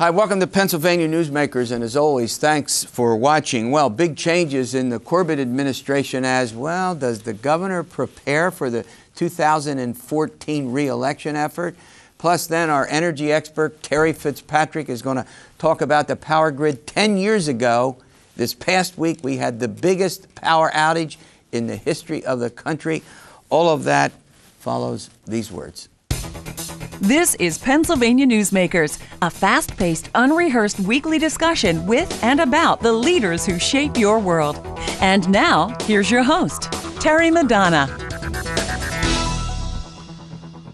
Hi, welcome to Pennsylvania Newsmakers, and as always, thanks for watching. Well, big changes in the Corbett administration as well. Does the governor prepare for the 2014 re-election effort? Plus, then, our energy expert, Terry Fitzpatrick, is going to talk about the power grid. 10 years ago, this past week, we had the biggest power outage in the history of the country. All of that follows these words. This is Pennsylvania Newsmakers, a fast-paced, unrehearsed weekly discussion with and about the leaders who shape your world. And now, here's your host, Terry Madonna.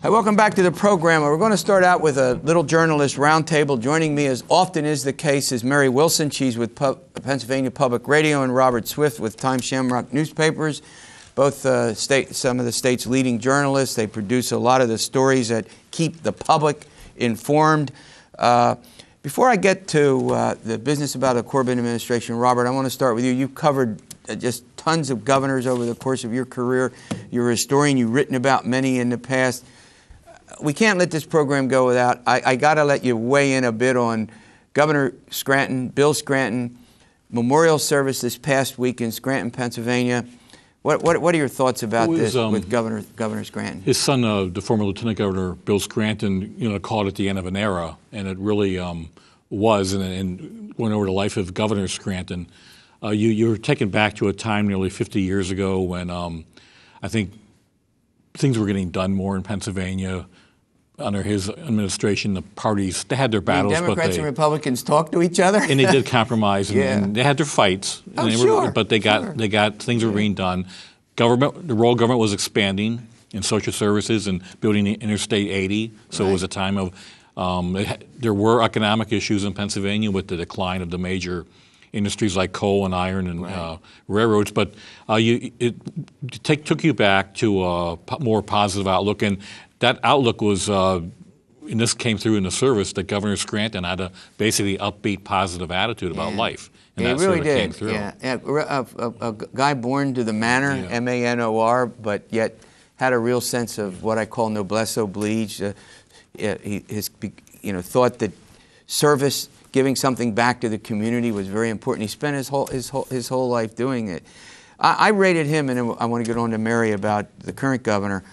Hi, welcome back to the program. We're going to start out with a little journalist roundtable. Joining me, as often is the case, is Mary Wilson. She's with Pennsylvania Public Radio, and Robert Swift with Times-Shamrock Newspapers. Both some of the state's leading journalists. They produce a lot of the stories that keep the public informed. Before I get to the business about the Corbett administration, Robert, I want to start with you. You've covered just tons of governors over the course of your career. You're a historian. You've written about many in the past. We can't let this program go without, I got to let you weigh in a bit on Governor Scranton, Bill Scranton, memorial service this past week in Scranton, Pennsylvania. What are your thoughts about this with Governor Scranton? His son, the former Lieutenant Governor Bill Scranton, called it the end of an era, and it really was. And going over the life of Governor Scranton, you're taken back to a time nearly 50 years ago when I think things were getting done more in Pennsylvania. Under his administration, the parties, they had their battles. Democrats and Republicans talked to each other? And they did compromise, and they had their fights. But they got things were being done. The rural government was expanding in social services and building Interstate 80. So It was a time of, there were economic issues in Pennsylvania with the decline of the major industries like coal and iron and railroads. But it took you back to a more positive outlook. And that outlook was, and this came through in the service, that Governor Scranton had a basically upbeat, positive attitude about life. And that really sort of came through. A guy born to the manor, M-A-N-O-R, but yet had a real sense of what I call noblesse oblige. Thought that service, giving something back to the community was very important. He spent his whole life doing it. I rated him, and I want to get on to Mary about the current governor.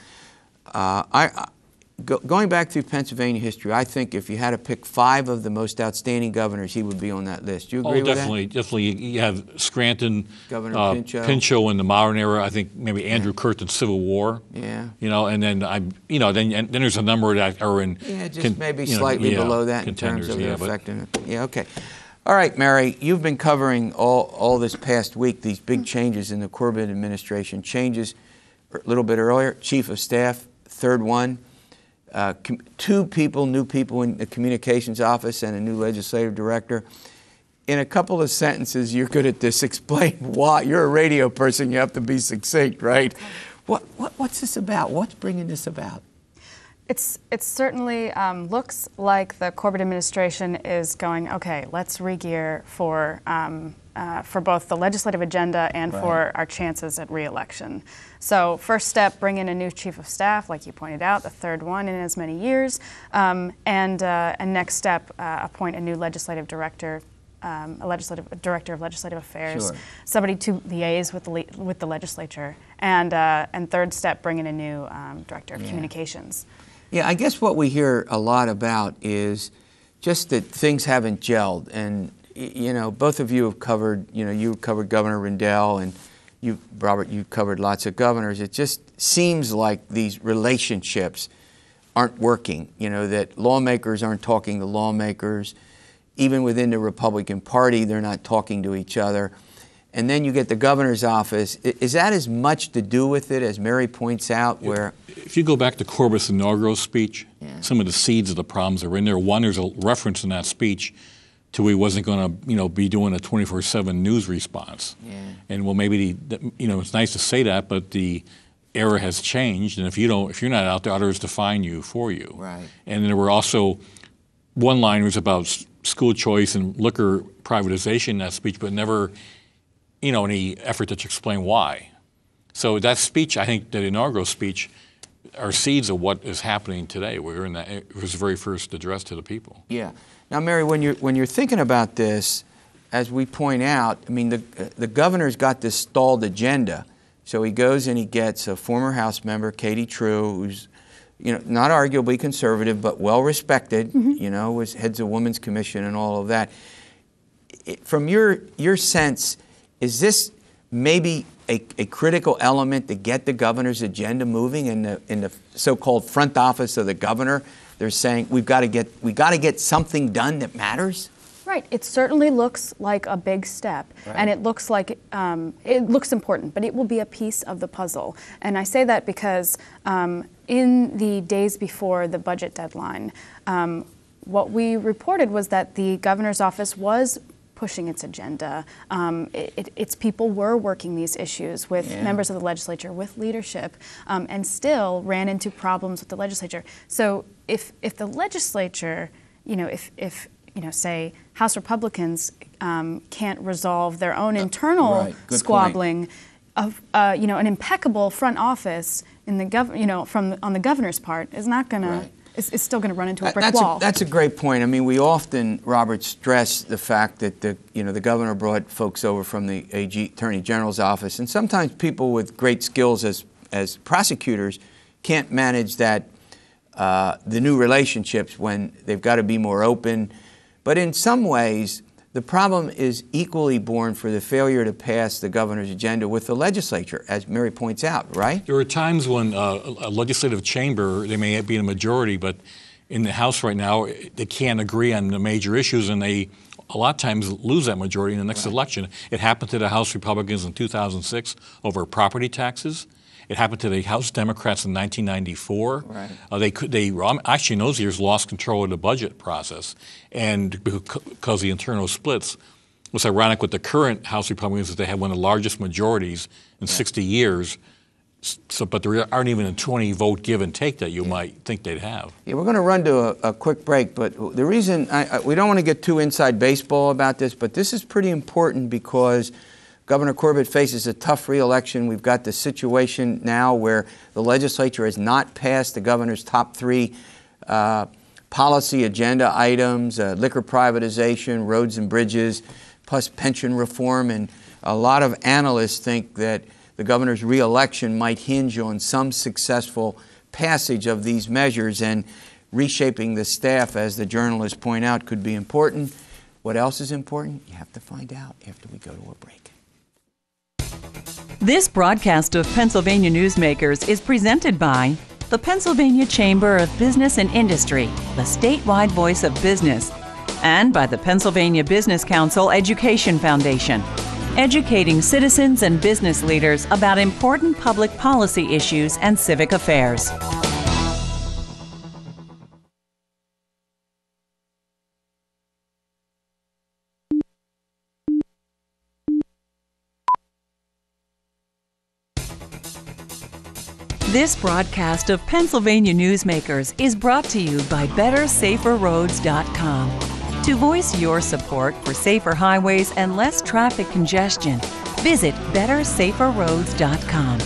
Going back through Pennsylvania history, I think if you had to pick 5 of the most outstanding governors, he would be on that list. Do you agree with that? Definitely. You have Scranton, Governor Pinchot in the modern era. I think maybe Andrew Curt in Civil War. Yeah. And then then there's a number that are in maybe slightly below that in terms of their effectiveness. Yeah. Okay. All right, Mary. You've been covering all this past week these big changes in the Corbett administration. Changes a little bit earlier. Chief of Staff. Third one, 2 new people in the communications office and a new legislative director. In a couple of sentences, you're good at this. Explain why. You're a radio person. You have to be succinct, right? What's this about? What's bringing this about? It certainly looks like the Corbett administration is going, okay, let's re-gear for both the legislative agenda and for our chances at re-election. So first step, bring in a new chief of staff, like you pointed out, the third one in as many years. And next step, appoint a new legislative director, director of legislative affairs, somebody to liaise with the legislature. And third step, bring in a new director of communications. Yeah, I guess what we hear a lot about is just that things haven't gelled. And both of you have covered, you covered Governor Rendell, and Robert, you covered lots of governors. It just seems like these relationships aren't working, that lawmakers aren't talking to lawmakers. Even within the Republican Party, they're not talking to each other. And then you get the governor's office. Is that as much to do with it, as Mary points out, where... If you go back to Corbett's inaugural speech, some of the seeds of the problems are in there. One, there's a reference in that speech to he wasn't going to, be doing a 24/7 news response. Yeah. And well, maybe it's nice to say that, but the era has changed, and if you're not out there, others define you for you. Right. And there were also one-liners about school choice and liquor privatization in that speech, but never, any effort to explain why. So that speech, I think, that inaugural speech, are seeds of what is happening today. It was the very first address to the people. Yeah. Now, Mary, when you're thinking about this, as we point out, I mean, the governor's got this stalled agenda. So he goes and he gets a former House member, Katie True, who's, not arguably conservative, but well respected. Heads a women's commission and all of that. From your sense, is this maybe a critical element to get the governor's agenda moving in the so-called front office of the governor? They're saying we got to get something done that matters. Right. It certainly looks like a big step, and it looks like it looks important, but it will be a piece of the puzzle. And I say that because in the days before the budget deadline, what we reported was that the governor's office was pushing its agenda. Its people were working these issues with members of the legislature, with leadership, and still ran into problems with the legislature. So if the legislature, if say House Republicans can't resolve their own internal squabbling, of an impeccable front office in the on the governor's part is not going to. It's still going to run into a brick wall. That's a great point. I mean, we often, Robert, stress the fact that the governor brought folks over from the Attorney General's office, and sometimes people with great skills as prosecutors can't manage that the new relationships when they've got to be more open. But in some ways, the problem is equally borne for the failure to pass the governor's agenda with the legislature, as Mary points out, right? There are times when a legislative chamber, they may be in a majority, but in the House right now, they can't agree on the major issues, and they a lot of times lose that majority in the next election. It happened to the House Republicans in 2006 over property taxes. It happened to the House Democrats in 1994. Right. They actually in those years lost control of the budget process, and because of the internal splits. What's ironic with the current House Republicans is they have one of the largest majorities in 60 years. So, but there aren't even a 20-vote give and take that you might think they'd have. Yeah, we're going to run to a quick break, but the reason we don't want to get too inside baseball about this, but this is pretty important because Governor Corbett faces a tough re-election. We've got the situation now where the legislature has not passed the governor's top 3 policy agenda items, liquor privatization, roads and bridges, plus pension reform. And a lot of analysts think that the governor's re-election might hinge on some successful passage of these measures, and reshaping the staff, as the journalists point out, could be important. What else is important? You have to find out after we go to a break. This broadcast of Pennsylvania Newsmakers is presented by the Pennsylvania Chamber of Business and Industry, the statewide voice of business, and by the Pennsylvania Business Council Education Foundation, educating citizens and business leaders about important public policy issues and civic affairs. This broadcast of Pennsylvania Newsmakers is brought to you by BetterSaferRoads.com. To voice your support for safer highways and less traffic congestion, visit BetterSaferRoads.com.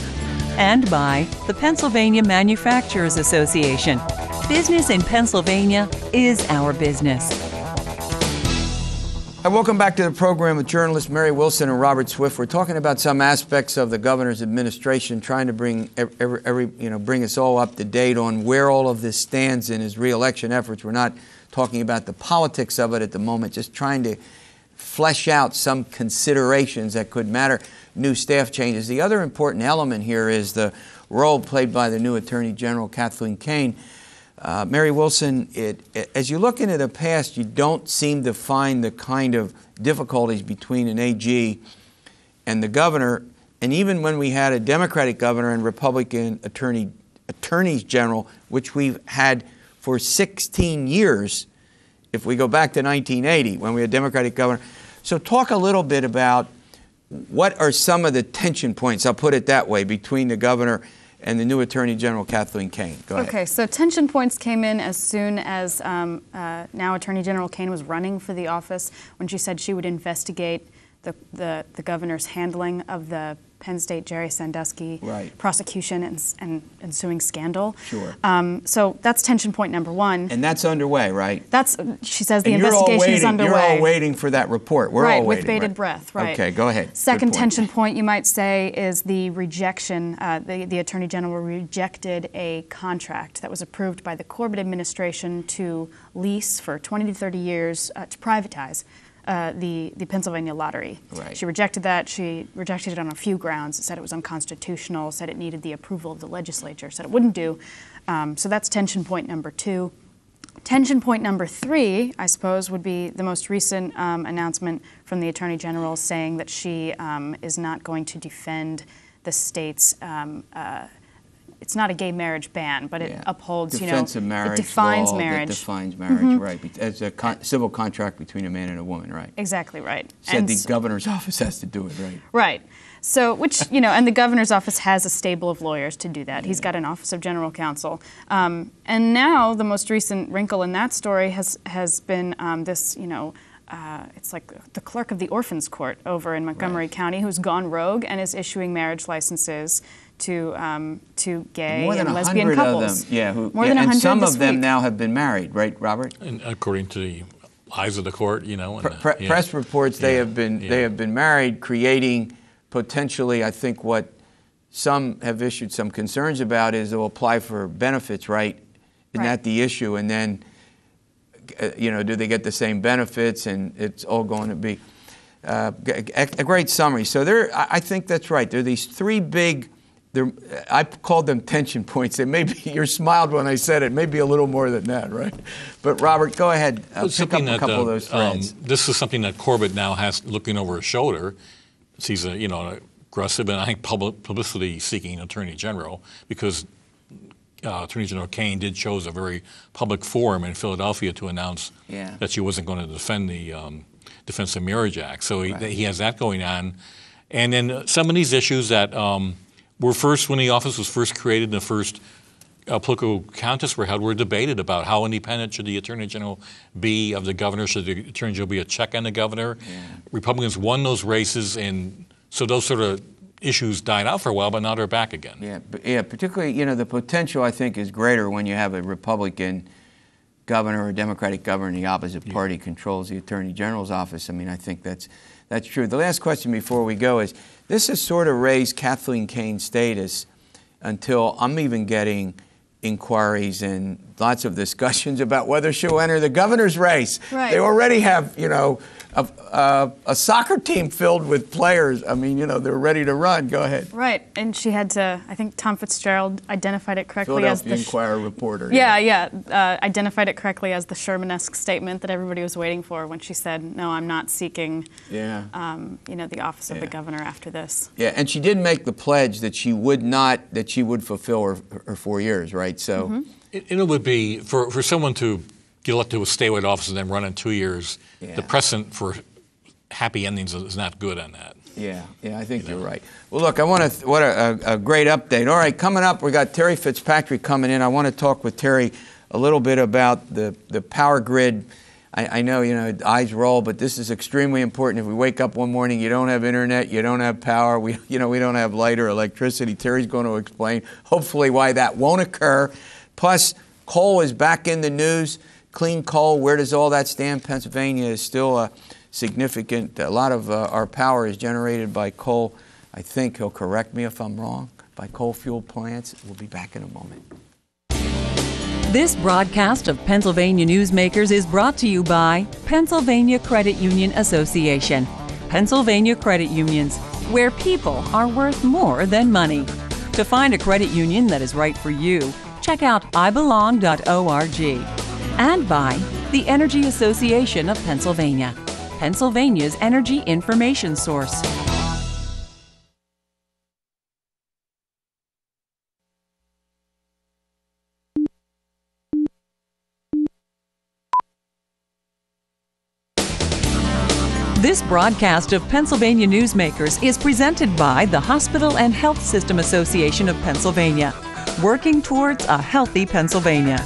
And by the Pennsylvania Manufacturers Association. Business in Pennsylvania is our business. Hi, welcome back to the program with journalists Mary Wilson and Robert Swift. We're talking about some aspects of the governor's administration, trying to bring bring us all up to date on where all of this stands in his re-election efforts. We're not talking about the politics of it at the moment, just trying to flesh out some considerations that could matter. New staff changes. The other important element here is the role played by the new Attorney General, Kathleen Kane. Mary Wilson, as you look into the past, you don't seem to find the kind of difficulties between an AG and the governor. And even when we had a Democratic governor and Republican attorneys general, which we've had for 16 years, if we go back to 1980 when we had a Democratic governor. So talk a little bit about what are some of the tension points, I'll put it that way, between the governor and the new Attorney General, Kathleen Kane. Go ahead. Okay, so tension points came in as soon as now Attorney General Kane was running for the office when she said she would investigate the governor's handling of the Penn State Jerry Sandusky prosecution and ensuing scandal. Sure. So that's tension point number one. And that's underway, right? She says the investigation is underway. You're all waiting for that report. We're all waiting. With bated breath, right. Okay, go ahead. Second tension point, you might say, is the rejection. The Attorney General rejected a contract that was approved by the Corbett administration to lease for 20 to 30 years to privatize the Pennsylvania lottery. Right. She rejected that. She rejected it on a few grounds. It said it was unconstitutional, said it needed the approval of the legislature, said it wouldn't do. So that's tension point number two. Tension point number three, I suppose, would be the most recent announcement from the Attorney General saying that she is not going to defend the state's it's not a gay marriage ban, but it upholds, Defense of marriage it defines law marriage. That defines marriage, right? As a civil contract between a man and a woman, right? Exactly right. Said the governor's office has to do it, right? Right. So, which, and the governor's office has a stable of lawyers to do that. He's got an office of general counsel. And now the most recent wrinkle in that story has been this, it's like the clerk of the orphans court over in Montgomery County who's gone rogue and is issuing marriage licenses to gay and lesbian couples. Of them, more than 100 and some this of them week. now have been married, right, Robert? And according to the eyes of the court, Press reports they have been married, creating potentially, I think, what some have issued some concerns about is they'll apply for benefits, right? Isn't that the issue? And then, do they get the same benefits? And it's all going to be a great summary. So I think that's right. There are these three big. I called them tension points. It may be, you smiled when I said it, maybe a little more than that, right? But Robert, go ahead. Pick up a couple of those threads. This is something that Corbett now has looking over his shoulder. He's an aggressive and I think publicity-seeking Attorney General because Attorney General Kaine did chose a very public forum in Philadelphia to announce that she wasn't going to defend the Defense of Marriage Act. So he has that going on. And then some of these issues that were first, when the office was first created, the first political contests were held, were debated about how independent should the Attorney General be of the governor, should the Attorney General be a check on the governor. Republicans won those races, and so those sort of issues died out for a while, but now they're back again. Particularly, the potential, I think, is greater when you have a Republican governor or a Democratic governor in the opposite party controls the Attorney General's office. I mean, I think that's true. The last question before we go is, this has sort of raised Kathleen Kaine's status until I'm even getting inquiries and lots of discussions about whether she'll enter the governor's race. Right. They already have, a soccer team filled with players. I mean, they're ready to run. Go ahead. Right, and she had to, I think Tom Fitzgerald identified it correctly as the Inquirer reporter. Identified it correctly as the Sherman-esque statement that everybody was waiting for when she said, no, I'm not seeking, the office of the governor after this. Yeah, and she did make the pledge that she would fulfill her 4 years, right? So it would be, for someone to get elected to a statewide office and then run in 2 years, the precedent for happy endings is not good on that. Yeah, I think you're right. Well, look, what a great update. All right, coming up, we got Terry Fitzpatrick coming in. I want to talk with Terry a little bit about the power grid. I know, eyes roll, but this is extremely important. If we wake up one morning, you don't have internet, you don't have power, we don't have light or electricity. Terry's going to explain, hopefully, why that won't occur. Plus, coal is back in the news. Clean coal, where does all that stand? Pennsylvania is still significant. A lot of our power is generated by coal. I think he'll correct me if I'm wrong. By coal-fueled plants. We'll be back in a moment. This broadcast of Pennsylvania Newsmakers is brought to you by Pennsylvania Credit Union Association. Pennsylvania Credit Unions, where people are worth more than money. To find a credit union that is right for you, check out ibelong.org. And by the Energy Association of Pennsylvania, Pennsylvania's energy information source. This broadcast of Pennsylvania Newsmakers is presented by the Hospital and Health System Association of Pennsylvania, working towards a healthy Pennsylvania.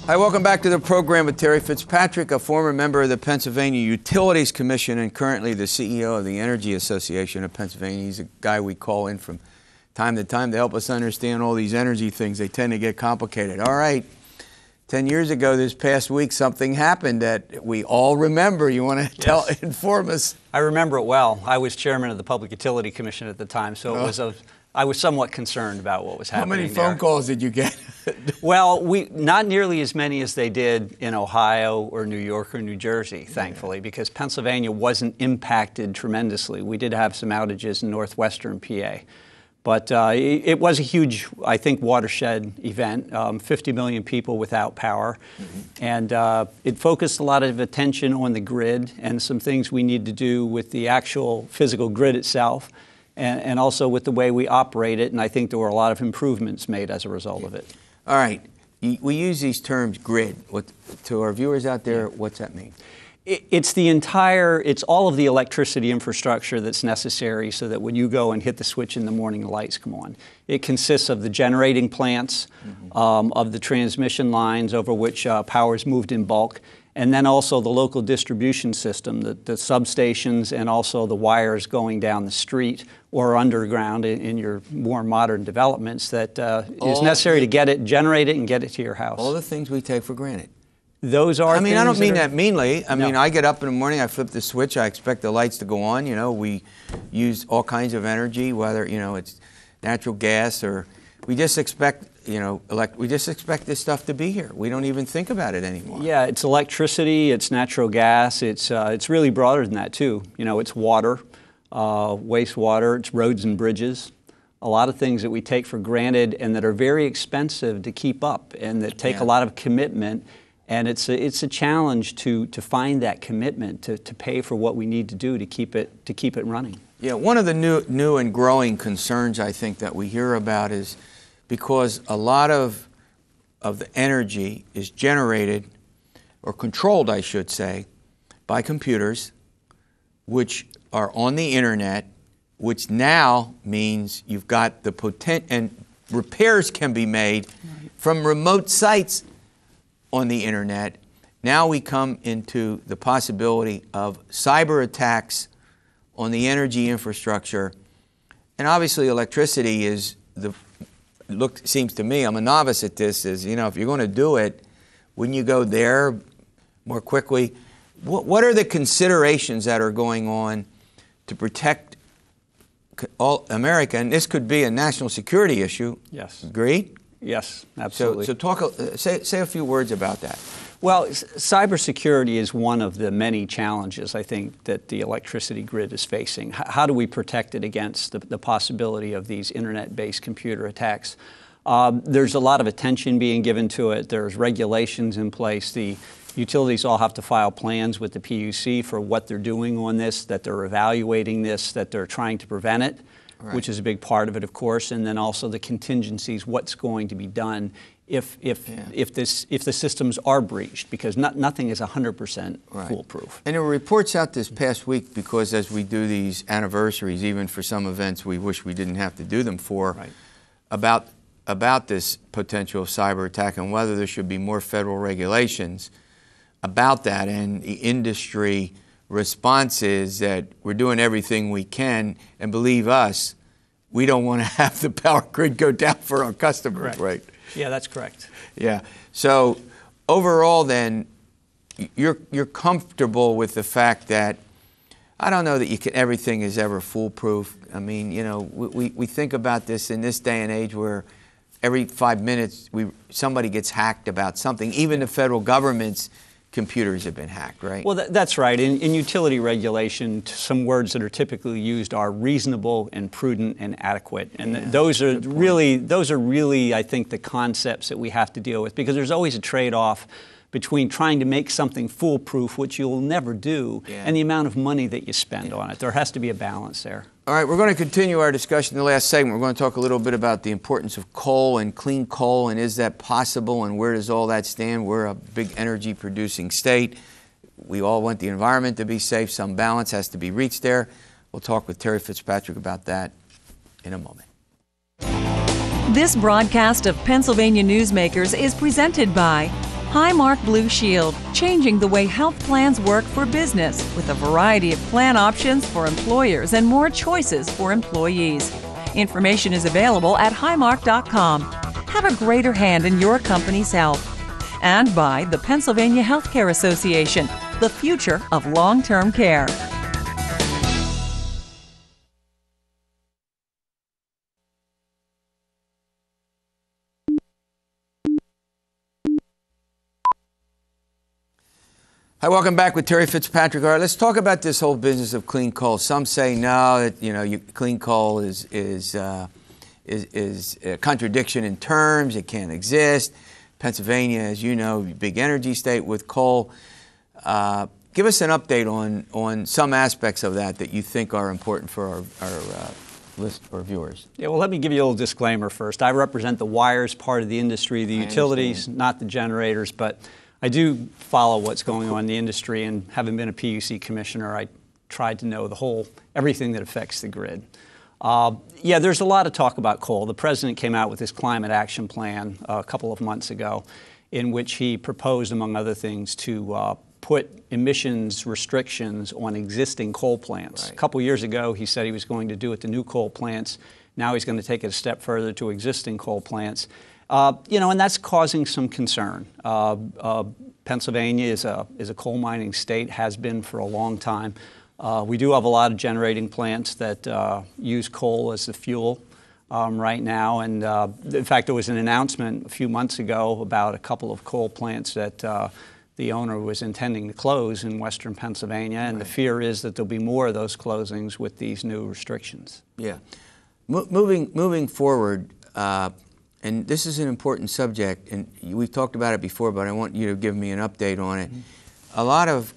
Hi, welcome back to the program with Terry Fitzpatrick, a former member of the Pennsylvania Utilities Commission and currently the CEO of the Energy Association of Pennsylvania. He's a guy we call in from time to time to help us understand all these energy things. They tend to get complicated. All right, 10 years ago this past week, something happened that we all remember. You want to inform us? I remember it well. I was chairman of the Public Utility Commission at the time, so I was somewhat concerned about what was happening. How many phone calls did you get? Well, not nearly as many as they did in Ohio or New York or New Jersey, thankfully, because Pennsylvania wasn't impacted tremendously. We did have some outages in northwestern PA. But it was a huge, I think, watershed event, 50 million people without power. And it focused a lot of attention on the grid and some things we need to do with the actual physical grid itself. And also with the way we operate it, and I think there were a lot of improvements made as a result of it. All right. We use these terms, grid. To our viewers out there, what's that mean? It's all of the electricity infrastructure that's necessary so that when you go and hit the switch in the morning, the lights come on. It consists of the generating plants, of the transmission lines over which power is moved in bulk, and then also the local distribution system, the substations, and also the wires going down the street or underground in your more modern developments that is necessary to generate it and get it to your house. All the things we take for granted. Those are. I mean, I don't mean that meanly. I mean, I get up in the morning, I flip the switch, I expect the lights to go on. You know, we use all kinds of energy, whether, it's natural gas or we just expect, we just expect this stuff to be here. We don't even think about it anymore. Yeah, it's electricity, it's natural gas, it's really broader than that too. It's water, wastewater, it's roads and bridges. A lot of things that we take for granted and that are very expensive to keep up and that take a lot of commitment. And it's a challenge to find that commitment to pay for what we need to do to keep it running. Yeah, one of the new and growing concerns I think that we hear about is because a lot of the energy is generated or controlled, I should say, by computers, which are on the internet, which now means you've got the potential, and repairs can be made from remote sites on the internet. Now we come into the possibility of cyber attacks on the energy infrastructure. And obviously electricity is seems to me, I'm a novice at this, is, if you're going to do it, wouldn't you go there more quickly? What are the considerations that are going on to protect all America? And this could be a national security issue. Yes. Agreed? Yes, absolutely. So say a few words about that. Well, cybersecurity is one of the many challenges, I think, that the electricity grid is facing. How do we protect it against the possibility of these internet-based computer attacks? There's a lot of attention being given to it. There's regulations in place. The utilities all have to file plans with the PUC for what they're doing on this, that they're evaluating this, that they're trying to prevent it. Right. Which is a big part of it, of course, and then also the contingencies, what's going to be done if the systems are breached, because nothing is 100% foolproof. And there were reports out this past week, because as we do these anniversaries, even for some events we wish we didn't have to do them for, about this potential cyber attack and whether there should be more federal regulations about that, and the industry response is that we're doing everything we can, and believe us, we don't want to have the power grid go down for our customers, right? Yeah, that's correct. Yeah. So overall then, you're comfortable with the fact that, I don't know that everything is ever foolproof. I mean, we think about this in this day and age where every 5 minutes somebody gets hacked about something. Even the federal government's computers have been hacked, right? Well, that's right. In utility regulation, some words that are typically used are reasonable and prudent and adequate. And those are really, I think, the concepts that we have to deal with, because there's always a trade-off between trying to make something foolproof, which you'll never do, and the amount of money that you spend on it. There has to be a balance there. All right, we're going to continue our discussion in the last segment. We're going to talk a little bit about the importance of coal and clean coal, and is that possible, and where does all that stand? We're a big energy producing state. We all want the environment to be safe. Some balance has to be reached there. We'll talk with Terry Fitzpatrick about that in a moment. This broadcast of Pennsylvania Newsmakers is presented by Highmark Blue Shield, changing the way health plans work for business with a variety of plan options for employers and more choices for employees. Information is available at highmark.com. Have a greater hand in your company's health. And by the Pennsylvania Healthcare Association, the future of long-term care. Hi, welcome back with Terry Fitzpatrick. All right, let's talk about this whole business of clean coal. Some say no, that clean coal is a contradiction in terms. It can't exist. Pennsylvania, as you know, big energy state with coal. Give us an update on some aspects of that you think are important for our viewers. Yeah, well, let me give you a little disclaimer first. I represent the wires part of the industry, the utilities, not the generators, but I do follow what's going on in the industry, and having been a PUC commissioner, I tried to know everything that affects the grid. Yeah, there's a lot of talk about coal. The president came out with his climate action plan a couple of months ago, in which he proposed, among other things, to put emissions restrictions on existing coal plants. Right. A couple years ago, he said he was going to do it to new coal plants. Now he's going to take it a step further to existing coal plants. And that's causing some concern. Pennsylvania is a coal mining state, has been for a long time. We do have a lot of generating plants that use coal as the fuel right now. And in fact, there was an announcement a few months ago about a couple of coal plants that the owner was intending to close in western Pennsylvania. And the fear is that there'll be more of those closings with these new restrictions. Yeah. Moving forward, and this is an important subject, and we've talked about it before, but I want you to give me an update on it. A lot of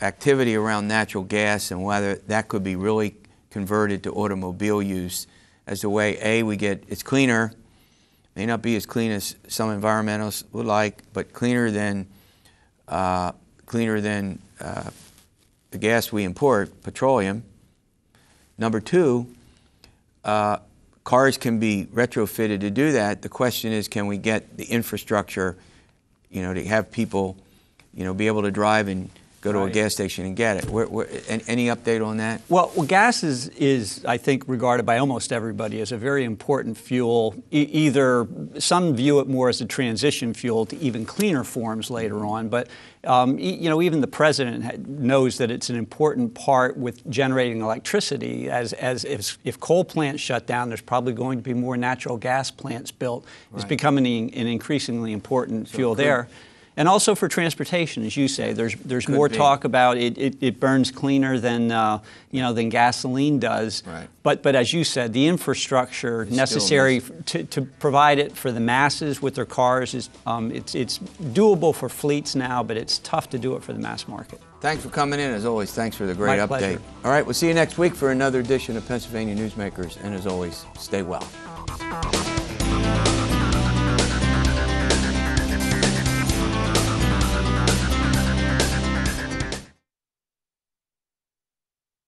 activity around natural gas and whether that could be really converted to automobile use as a way, it's cleaner, may not be as clean as some environmentalists would like, but cleaner than the gas we import, petroleum. Number two, cars can be retrofitted to do that. The question is, can we get the infrastructure, to have people, be able to drive and go to a gas station and get it? Any update on that? Well, gas is, I think, regarded by almost everybody as a very important fuel. Either some view it more as a transition fuel to even cleaner forms later on, but even the president knows that it's an important part with generating electricity. As if coal plants shut down, there's probably going to be more natural gas plants built. It's becoming an increasingly important fuel there. And also for transportation, as you say, there's more talk about it burns cleaner than than gasoline does. Right. But as you said, the infrastructure necessary to provide it for the masses with their cars is it's doable for fleets now, but it's tough to do it for the mass market. Thanks for coming in, as always. Thanks for the great update. Pleasure. All right, we'll see you next week for another edition of Pennsylvania Newsmakers, and as always, stay well.